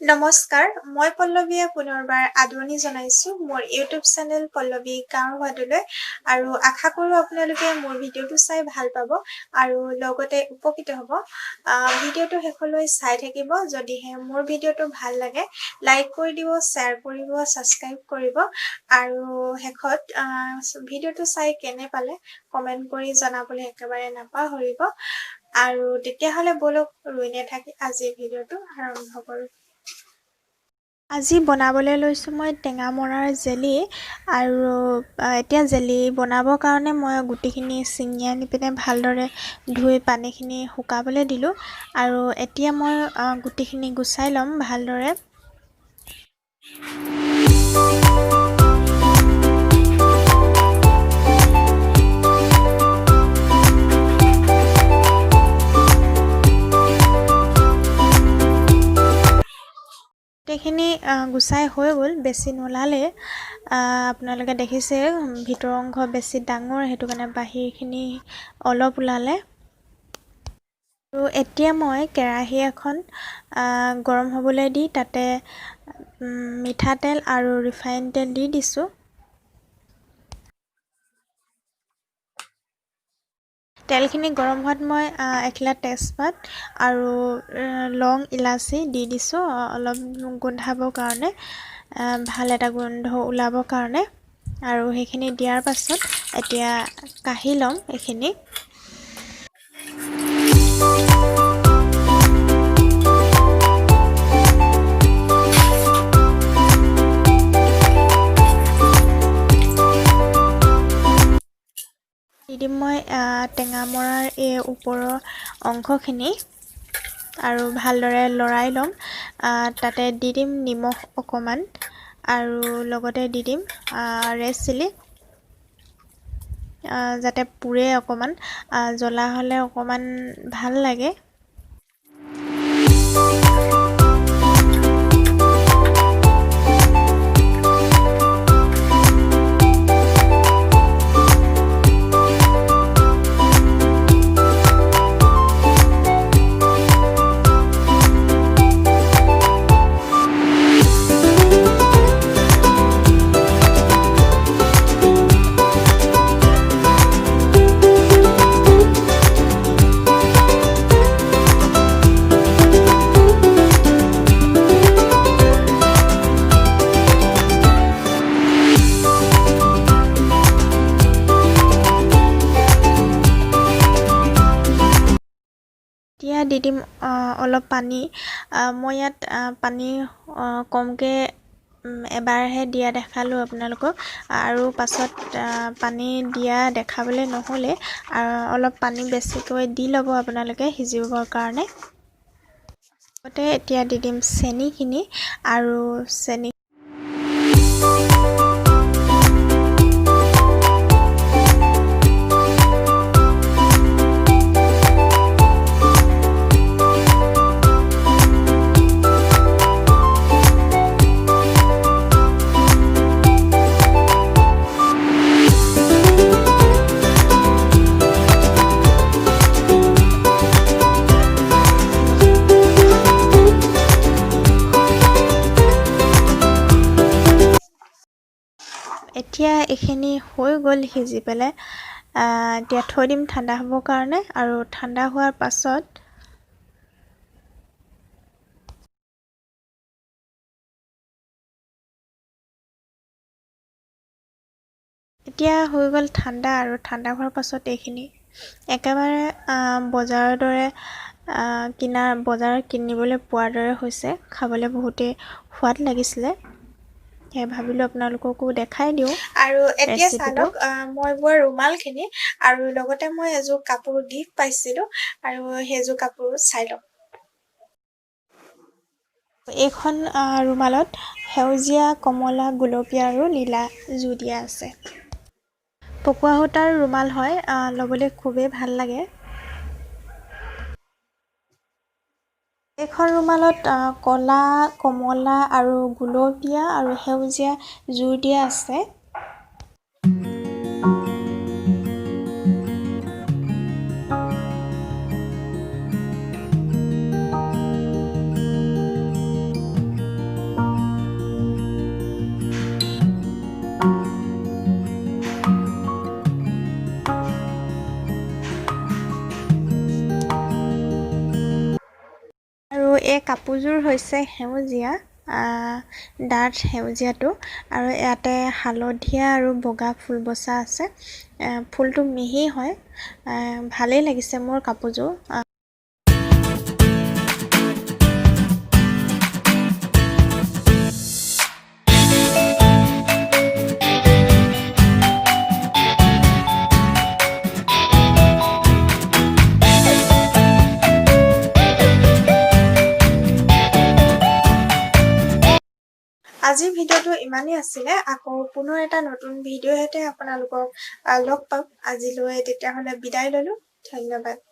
নমস্কাৰ, মই পল্লৱীয়ে পুনৰবাৰ আদৰণি জনাইছোঁ মোৰ ইউটিউব চেনেল পল্লৱী গাঁৱৰ সোৱাদলৈ আৰু আশা কৰোঁ আপোনালোকে মোৰ ভিডিঅ'টো চাই ভাল পাব আৰু লগতে উপকৃত হ'ব। ভিডিঅ'টো শেষলৈ চাই থাকিব। যদিহে মোৰ ভিডিঅ'টো ভাল লাগে লাইক কৰি দিব, শ্বেয়াৰ কৰিব, ছাবস্ক্ৰাইব কৰিব আৰু শেষত ভিডিঅ'টো চাই কেনে পালে কমেণ্ট কৰি জনাবলৈ একেবাৰে নাপাহৰিব। আৰু তেতিয়াহ'লে বলক ৰৈ নাথাকি আজিৰ ভিডিঅ'টো আৰম্ভ কৰোঁ। আজি বনাবলৈ লৈছোঁ মই টেঙা মৰাৰ জেলি আৰু এতিয়া জেলি বনাবৰ কাৰণে মই গুটিখিনি ছিঙি আনি পিনে ভালদৰে ধুই পানীখিনি শুকাবলৈ দিলোঁ আৰু এতিয়া মই গুটিখিনি গুচাই ল'ম ভালদৰে। গোটেইখিনি গুচাই হৈ গ'ল, বেছি নোলালে। আপোনালোকে দেখিছে ভিতৰৰ অংশ বেছি ডাঙৰ, সেইটো কাৰণে বাহিৰখিনি অলপ ওলালে। আৰু এতিয়া মই কেৰাহী এখন গৰম হ'বলৈ দি তাতে মিঠাতেল আৰু ৰিফাইন তেল দি দিছোঁ। তেলখিনি গৰম হোৱাত মই এখিলা তেজপাত আৰু লং ইলাচি দি দিছোঁ অলপ গোন্ধাবৰ কাৰণে, ভাল এটা গোন্ধ ওলাবৰ কাৰণে। আৰু সেইখিনি দিয়াৰ পাছত এতিয়া কাঢ়ি ল'ম এইখিনি। দি দিম মই টেঙা মৰাৰ এই ওপৰৰ অংশখিনি আৰু ভালদৰে লৰাই ল'ম। তাতে দি দিম নিমখ অকণমান আৰু লগতে দি দিম ৰেড চিলি, যাতে পুৰে অকণমান, জ্বলা হ'লে অকণমান ভাল লাগে। এতিয়া দি দিম অলপ পানী। মই ইয়াত পানী কমকৈ এবাৰহে দিয়া দেখালোঁ আপোনালোকক, আৰু পাছত পানী দিয়া দেখাবলৈ নহ'লে অলপ পানী বেছিকৈ দি ল'ব আপোনালোকে সিজিবৰ কাৰণে। লগতে এতিয়া দি দিম চেনিখিনি আৰু চেনি এতিয়া এইখিনি হৈ গ'ল সিজি পেলাই। এতিয়া থৈ দিম ঠাণ্ডা হ'বৰ কাৰণে, আৰু ঠাণ্ডা হোৱাৰ পাছত এতিয়া হৈ গ'ল ঠাণ্ডা, আৰু ঠাণ্ডা হোৱাৰ পাছত এইখিনি একেবাৰে বজাৰৰ দৰে বজাৰত কিনিবলৈ পোৱাৰ দৰে হৈছে। খাবলৈ বহুতেই সোৱাদ লাগিছিলে, সেয়ে ভাবিলোঁ আপোনালোককো দেখাই দিওঁ। আৰু এতিয়া চাওক মই বোৱা ৰুমালখিনি, আৰু লগতে মই এযোৰ কাপোৰ গিফ্ট পাইছিলোঁ, আৰু সেইযোৰ কাপোৰ চাই লওক। এইখন ৰুমালত সেউজীয়া, কমলা, গুলপীয়া আৰু নীলা জোৰ দিয়া আছে। পকোৱা সূতাৰ ৰুমাল হয়, ল'বলৈ খুবেই ভাল লাগে। এইখন ৰুমালত কলা, কমলা আৰু গুলপীয়া আৰু সেউজীয়া জোৰ দিয়া আছে। এই কাপোৰযোৰ হৈছে সেউজীয়া, ডাঠ সেউজীয়াটো, আৰু ইয়াতে হালধীয়া আৰু বগা ফুল বচা আছে। ফুলটো মিহি হয়, ভালেই লাগিছে মোৰ কাপোৰযোৰ। আজিৰ ভিডিঅ'টো ইমানেই আছিলে। আকৌ পুনৰ এটা নতুন ভিডিঅ'তে আপোনালোকক লগ পাম। আজিলৈ তেতিয়াহ'লে বিদায় ল'লো। ধন্যবাদ।